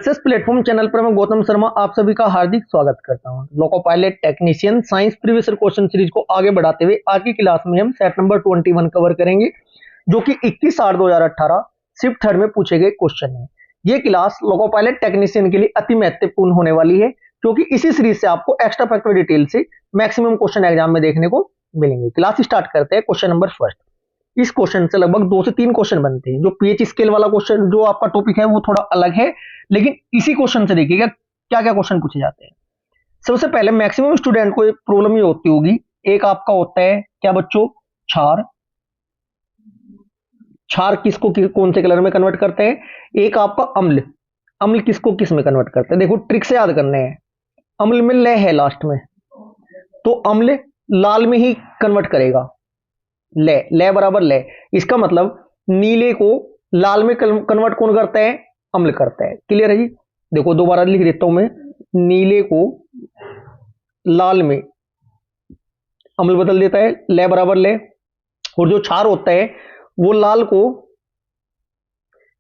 Success platform channel पर मैं गौतम शर्मा आप सभी का हार्दिक स्वागत करता हूं। Loco pilot technician science previous question series को आगे बढ़ाते हुए आज की क्लास में हम सेट नंबर 21 कवर करेंगे, जो कि 21/8/2018 शिफ्ट थर्ड में पूछे गए क्वेश्चन है। ये क्लास लोको पायलट टेक्नीशियन के लिए अति महत्वपूर्ण होने वाली है, क्योंकि इसी सीरीज से आपको एक्स्ट्रा फैक्टर डिटेल से मैक्सिमम क्वेश्चन एग्जाम में देखने को मिलेंगे। क्लास स्टार्ट करते हैं क्वेश्चन नंबर फर्स्ट। इस क्वेश्चन से लगभग 2 से 3 क्वेश्चन बनते हैं। जो पीएच स्केल वाला क्वेश्चन जो आपका टॉपिक है वो थोड़ा अलग है, लेकिन इसी क्वेश्चन से देखिएगा क्या क्या क्वेश्चन पूछे जाते हैं। सबसे पहले मैक्सिमम स्टूडेंट को प्रॉब्लम ये होती होगी, एक आपका होता है क्या बच्चों, क्षार। क्षार किसको कौन से कलर में कन्वर्ट करते हैं। एक आपका अम्ल, अम्ल किसको किस में कन्वर्ट करते हैं। देखो ट्रिक से याद करने हैं, अम्ल में ले है लास्ट में, तो अम्ल लाल में ही कन्वर्ट करेगा। ले बराबर ले, इसका मतलब नीले को लाल में कन्वर्ट कौन करता है, अम्ल करता है। क्लियर है जी। देखो दोबारा लिख देता हूं मैं, नीले को लाल में अम्ल बदल देता है, ले बराबर ले। और जो क्षार होता है वो लाल को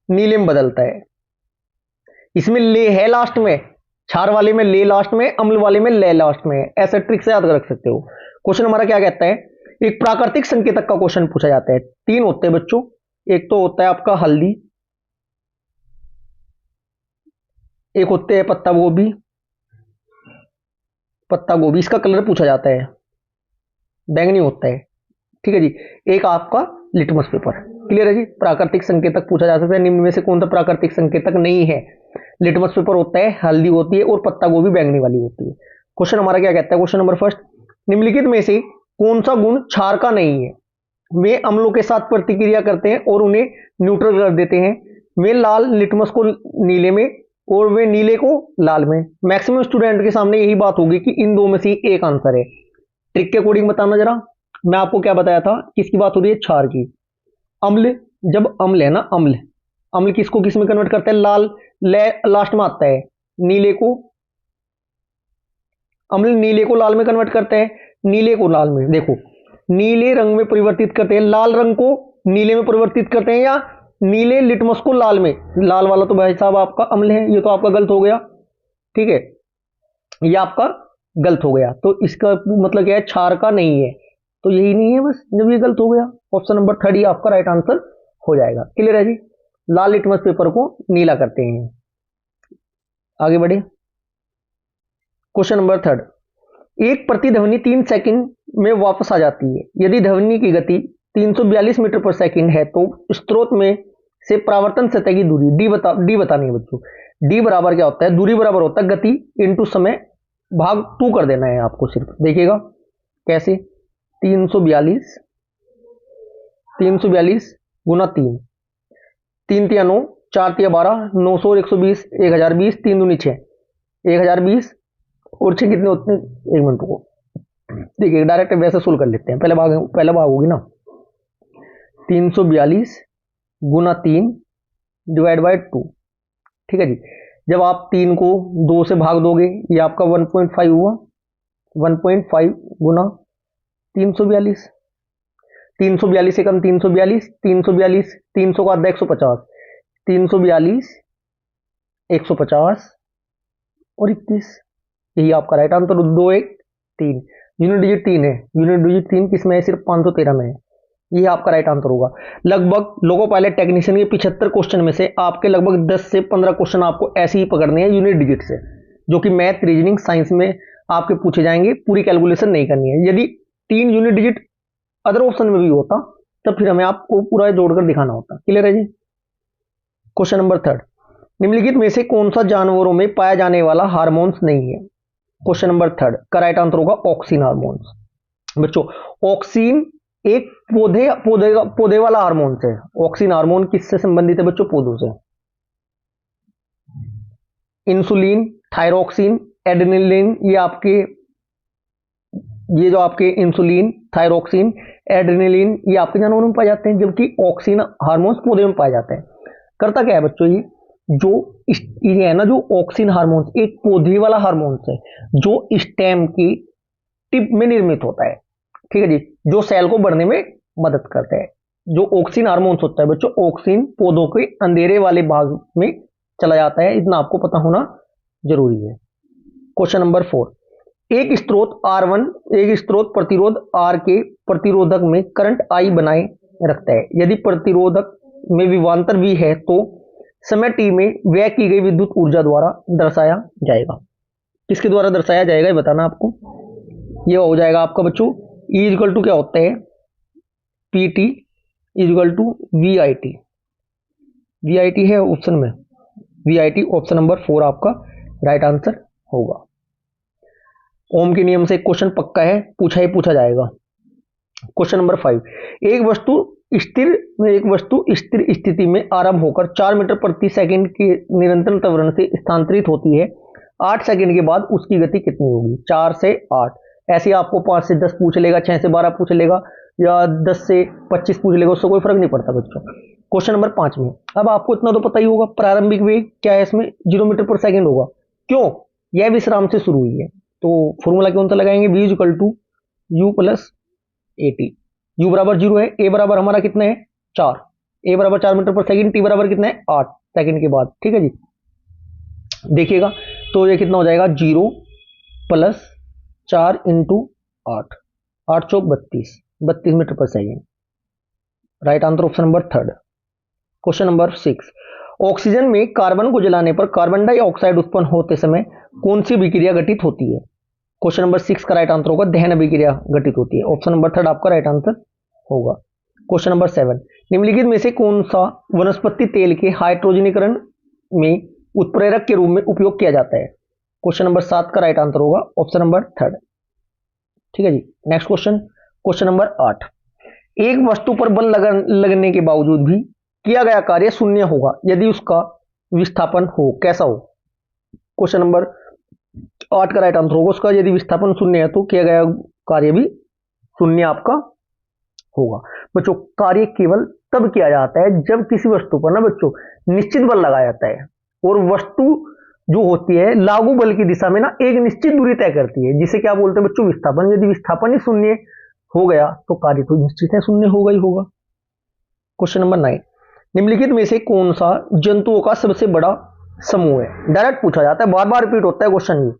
नीले में बदलता है। इसमें ले है लास्ट में, क्षार वाले में ले लास्ट में, अम्ल वाले में ले लास्ट में। ऐसा ट्रिक से याद रख सकते हो। क्वेश्चन हमारा क्या कहता है, एक प्राकृतिक संकेतक का क्वेश्चन पूछा जाता है। 3 होते हैं बच्चों, एक तो होता है आपका हल्दी, एक होते हैं पत्ता गोभी। पत्ता गोभी इसका कलर पूछा जाता है, बैंगनी होता है। ठीक है जी। एक आपका लिटमस पेपर। क्लियर है जी। प्राकृतिक संकेतक पूछा जा सकता है, निम्न में से कौन सा प्राकृतिक संकेतक नहीं है। लिटमस पेपर होता है, हल्दी होती है, और पत्ता गोभी बैंगनी वाली होती है। क्वेश्चन हमारा क्या कहता है, क्वेश्चन नंबर फर्स्ट, निम्नलिखित में से कौन सा गुण क्षार का नहीं है। वे अम्लों के साथ प्रतिक्रिया करते हैं और उन्हें न्यूट्रल कर देते हैं। वे लाल लिटमस को नीले में और वे नीले को लाल में। मैक्सिमम स्टूडेंट के सामने यही बात होगी कि इन दो में से एक आंसर है। ट्रिक के अकॉर्डिंग बताना जरा। मैं आपको क्या बताया था, किसकी बात हो रही है, क्षार की। अम्ल, जब अम्ल है ना, अम्ल, अम्ल किसको किस में कन्वर्ट करता है, लाल ले लास्ट में आता है, नीले को, अम्ल नीले को लाल में कन्वर्ट करता है, नीले को लाल में। देखो नीले रंग में परिवर्तित करते हैं, लाल रंग को नीले में परिवर्तित करते हैं, या नीले लिटमस को लाल में। लाल वाला तो भाई साहब आपका अम्ल है, ये तो आपका गलत हो गया। ठीक है, ये आपका गलत हो गया। तो इसका मतलब क्या है, क्षार का नहीं है, तो यही नहीं है बस। जब ये गलत हो गया, ऑप्शन नंबर 3 ही आपका राइट आंसर हो जाएगा। क्लियर है जी। लाल लिटमस पेपर को नीला करते हैं। आगे बढ़े, क्वेश्चन नंबर 3, एक प्रतिध्वनि 3 सेकंड में वापस आ जाती है। यदि ध्वनि की गति 342 मीटर पर सेकंड है तो स्रोत में से परावर्तन सतह की दूरी डी बतानी है बच्चों। डी बराबर क्या होता है, दूरी बराबर होता है गति इंटू समय भाग 2 कर देना है आपको। सिर्फ देखिएगा कैसे, 342 गुना 3, 3 तिया 9, 4 तिया 12, 900 और 120, 1020, 3 दूनी 6, 1020 और 6 कितने होते हैं, एक मिनट को देखिए डायरेक्ट वैसे सोल्व कर लेते हैं। पहला भाग होगी ना, 342 गुना 3 डिवाइड बाय 2। ठीक है जी। जब आप 3 को 2 से भाग दोगे, ये आपका 1.5 हुआ, 1.5 गुना 342, 342 से कम 342, 342, 300 का आधा 150, 342, 150 और 21। यही आपका राइट आंसर। 2 1 3, यूनिट डिजिट 3 है। यूनिट डिजिट 3 किसमें है, सिर्फ 513 में है। ये आपका राइट आंसर होगा। लगभग लोको पायलट टेक्नीशियन के 75 क्वेश्चन में से आपके लगभग 10 से 15 क्वेश्चन आपको ऐसे ही पकड़ने हैं यूनिट डिजिट से, जो कि मैथ, रीजनिंग, साइंस में आपके पूछे जाएंगे। पूरी कैलकुलेशन नहीं करनी है। यदि 3 यूनिट डिजिट अदर ऑप्शन में भी होता तब फिर हमें आपको पूरा जोड़कर दिखाना होता। क्लियर है जी। क्वेश्चन नंबर 3, निम्नलिखित में से कौन सा जानवरों में पाया जाने वाला हार्मोन्स नहीं है। क्वेश्चन नंबर 3 का राइट आंसर होगा ऑक्सीन हार्मोन्स। बच्चों ऑक्सीन एक पौधे वाला हार्मोन है। ऑक्सीन हार्मोन किससे संबंधित है बच्चों, पौधों से। इंसुलिन, थायरोक्सिन, एड्रेनलिन, ये जो आपके इंसुलिन, थायरोक्सिन, एड्रेनलिन, ये आपके जानवरों में पाए जाते हैं, जबकि ऑक्सीन हार्मोन्स पौधे में पाए जाते हैं। करता क्या है बच्चों, ये है ना, जो ऑक्सीन हार्मोन्स एक पौधे वाला हार्मोन्स है, जो स्टेम की टिप में निर्मित होता है। ठीक है जी, जो सेल को बढ़ने में मदद करता है। जो ऑक्सीन हार्मोन्स होता है बच्चों, ऑक्सीन पौधों के अंधेरे वाले भाग में चला जाता है, इतना आपको पता होना जरूरी है। क्वेश्चन नंबर 4, एक स्रोत R1 एक स्रोत प्रतिरोध R के प्रतिरोधक में करंट I बनाए रखता है। यदि प्रतिरोधक में विभवांतर V है तो समय t में व्यय की गई विद्युत ऊर्जा द्वारा दर्शाया जाएगा। किसके द्वारा दर्शाया जाएगा ये बताना आपको। ये हो जाएगा आपका बच्चों E इक्वल टू क्या होता है, PT equal to VIT। VIT है ऑप्शन में, VIT ऑप्शन नंबर 4 आपका राइट आंसर होगा। ओम के नियम से एक क्वेश्चन पक्का है, पूछा ही पूछा जाएगा। क्वेश्चन नंबर 5, एक वस्तु स्थिर स्थिति में आरंभ होकर 4 मीटर प्रति सेकंड के निरंतर त्वरण से स्थानांतरित होती है। 8 सेकंड के बाद उसकी गति कितनी होगी? 4 से 8। ऐसे आपको 5 से 10 पूछ लेगा, 6 से 12 पूछ लेगा या 10 से 25 पूछ लेगा, उससे कोई फर्क नहीं पड़ता बच्चों। क्वेश्चन नंबर 5 में अब आपको इतना तो पता ही होगा, प्रारंभिक वेग क्या है इसमें 0 मीटर पर सेकंड होगा। क्यों? यह विश्राम से शुरू हुई है, तो फॉर्मूला कौन सा लगाएंगे? v equal to u plus AT। u बराबर 0 है, a बराबर हमारा कितना है 4, a बराबर 4 मीटर पर सेकंड, t बराबर कितना है 8 सेकंड के बाद। ठीक है जी, देखिएगा तो ये कितना हो जाएगा 0 प्लस 4 इंटू 8, 8 चौक 32 मीटर पर second. Right answer option number 3। Question number 6, oxygen में कार्बन को जलाने पर कार्बन डाइऑक्साइड उत्पन्न होते समय कौन सी अभिक्रिया घटित होती है? क्वेश्चन नंबर 6 का राइट आंसर होगा दहन अभिक्रिया घटित होती है। ऑप्शन नंबर 3 आपका राइट आंसर होगा। क्वेश्चन नंबर 7, निम्नलिखित में से कौन सा वनस्पति तेल के हाइड्रोजनीकरण में उत्प्रेरक के रूप में उपयोग किया जाता है? क्वेश्चन नंबर 7 का राइट आंसर होगा ऑप्शन नंबर 3। ठीक है जी, नेक्स्ट क्वेश्चन, क्वेश्चन नंबर 8, एक वस्तु पर बल लगने के बावजूद भी किया गया कार्य शून्य होगा यदि उसका विस्थापन हो, कैसा हो? क्वेश्चन नंबर 8 का राइट आंसर होगा उसका यदि विस्थापन शून्य है तो किया गया कार्य भी शून्य आपका होगा। बच्चों कार्य केवल तब किया जाता है जब किसी वस्तु पर ना बच्चों निश्चित बल लगाया जाता है, और वस्तु जो होती है लागू बल की दिशा में ना एक निश्चित दूरी तय करती है, जिसे क्या बोलते हैं बच्चों? विस्थापन। यदि विस्थापन ही शून्य हो गया तो कार्य तो निश्चित है शून्य होगा ही होगा। क्वेश्चन नंबर 9, निम्नलिखित में से कौन सा जंतुओं का सबसे बड़ा समूह है? डायरेक्ट पूछा जाता है, बार बार रिपीट होता है क्वेश्चन, ये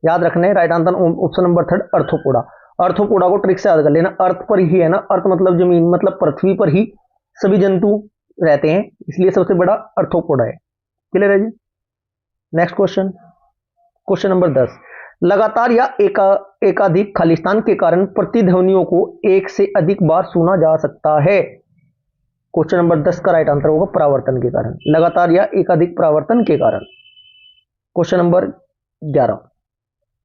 याद रखना है। Right answer option number 3 Arthropoda. Arthropoda को ट्रिक से याद कर लेना, अर्थ पर ही है ना, अर्थ मतलब जमीन, मतलब पृथ्वी पर ही सभी जंतु रहते हैं, इसलिए सबसे बड़ा अर्थोपोडा है। क्लियर है जी? नेक्स्ट क्वेश्चन, क्वेश्चन नंबर 10, लगातार या एकाधिक खालिस्तान के कारण प्रतिध्वनियों को एक से अधिक बार सुना जा सकता है। क्वेश्चन नंबर 10 का राइट आंसर होगा परावर्तन के कारण, लगातार या एकाधिक परावर्तन के कारण। क्वेश्चन नंबर 11,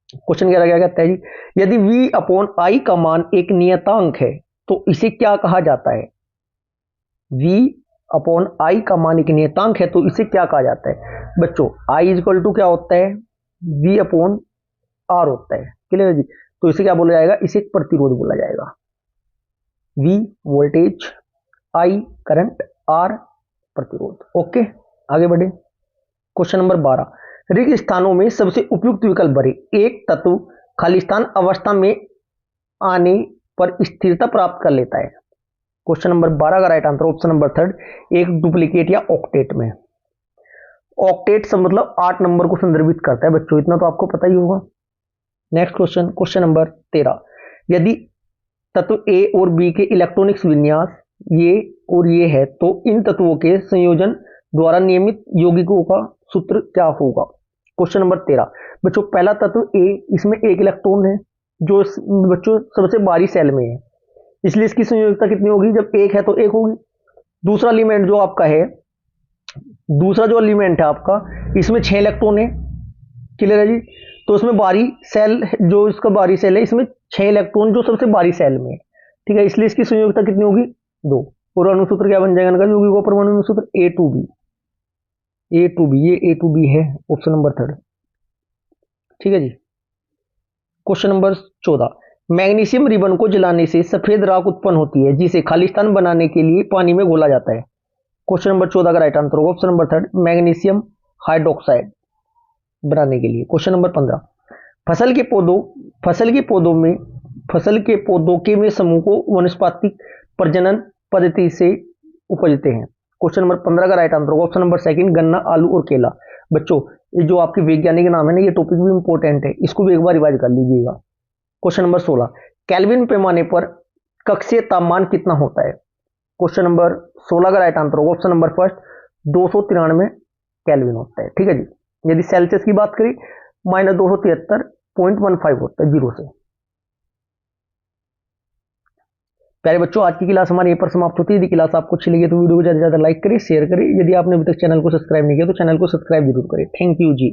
क्वेश्चन 11 क्या कहता है जी? यदि v अपॉन I का मान एक नियतांक है तो इसे क्या कहा जाता है? v अपॉन I का मान एक नियतांक है तो इसे क्या कहा जाता है? बच्चों I इक्वल टू क्या होता है? v अपॉन R होता है। क्लियर है जी? तो इसे क्या बोला जाएगा? इसे प्रतिरोध बोला जाएगा। v voltage, I current, R प्रतिरोध। ओके, आगे बढ़े। क्वेश्चन नंबर 12, रिक्त स्थानों में सबसे उपयुक्त विकल्प भरे। एक तत्व खालिस्तान अवस्था में आने पर स्थिरता प्राप्त कर लेता है। क्वेश्चन नंबर 12 का राइट आंसर ऑप्शन नंबर 3 एक डुप्लीकेट या ऑक्टेट में। ऑक्टेट सब मतलब 8 नंबर को संदर्भित करता है बच्चों, इतना तो आपको पता ही होगा। नेक्स्ट क्वेश्चन, क्वेश्चन नंबर 13, यदि तत्व ए और बी के इलेक्ट्रॉनिक्स विन्यास ये और ये है तो इन तत्वों के संयोजन द्वारा नियमित यौगिकों का सूत्र क्या होगा? क्वेश्चन नंबर 13, बच्चों पहला तत्व ए, इसमें एक इलेक्ट्रॉन है जो बच्चों सबसे बाहरी सेल में है, इसलिए इसकी संयोजकता कितनी होगी? जब एक है तो एक होगी। दूसरा एलिमेंट जो आपका है, दूसरा जो एलिमेंट है आपका, इसमें 6 इलेक्ट्रॉन है। क्लियर है जी? तो इसमें बाहरी सेल, जो इसका बाहरी सेल है, इसमें 6 इलेक्ट्रॉन जो सबसे बाहरी सेल में है। ठीक है, इसलिए इसकी संयोजकता कितनी होगी? 2। और अणुसूत्र क्या बन जाएगा इनका? यौगिकों परमाणु अणुसूत्र A2B। ये A2B है, ऑप्शन नंबर 3। ठीक है जी। क्वेश्चन नंबर 14, मैग्नीशियम रिबन को जलाने से सफेद राख उत्पन्न होती है जिसे खालिस्तान बनाने के लिए पानी में घोला जाता है। क्वेश्चन नंबर 14 का राइट आंसर होगा ऑप्शन नंबर 3 मैग्नीशियम हाइड्रोक्साइड बनाने के लिए। क्वेश्चन नंबर 15, फसल के पौधों के में समूह को वनस्पतिक प्रजनन पद्धति से उपजते हैं। क्वेश्चन नंबर 15 का राइट आंसर होगा ऑप्शन नंबर सेकंड, गन्ना, आलू और केला। बच्चों ये जो आपके वैज्ञानिक नाम है ना, ये टॉपिक भी इंपॉर्टेंट है, इसको भी एक बार रिवाइज कर लीजिएगा। क्वेश्चन नंबर 16, केल्विन पैमाने पर कक्षीय तापमान कितना होता है? क्वेश्चन नंबर 16 का राइट आंसर होगा ऑप्शन नंबर फर्स्ट, 293 केल्विन होता है। ठीक है जी। यदि सेल्सियस की बात करें -273.15 होता है जीरो से। प्यारे बच्चों आज की क्लास हमारी यहीं पर समाप्त होती है। यदि क्लास आपको अच्छी लगी तो वीडियो को ज़्यादा से ज़्यादा लाइक करें, शेयर करें। यदि आपने अभी तक चैनल को सब्सक्राइब नहीं किया तो चैनल को सब्सक्राइब जरूर करें। Thank you ji.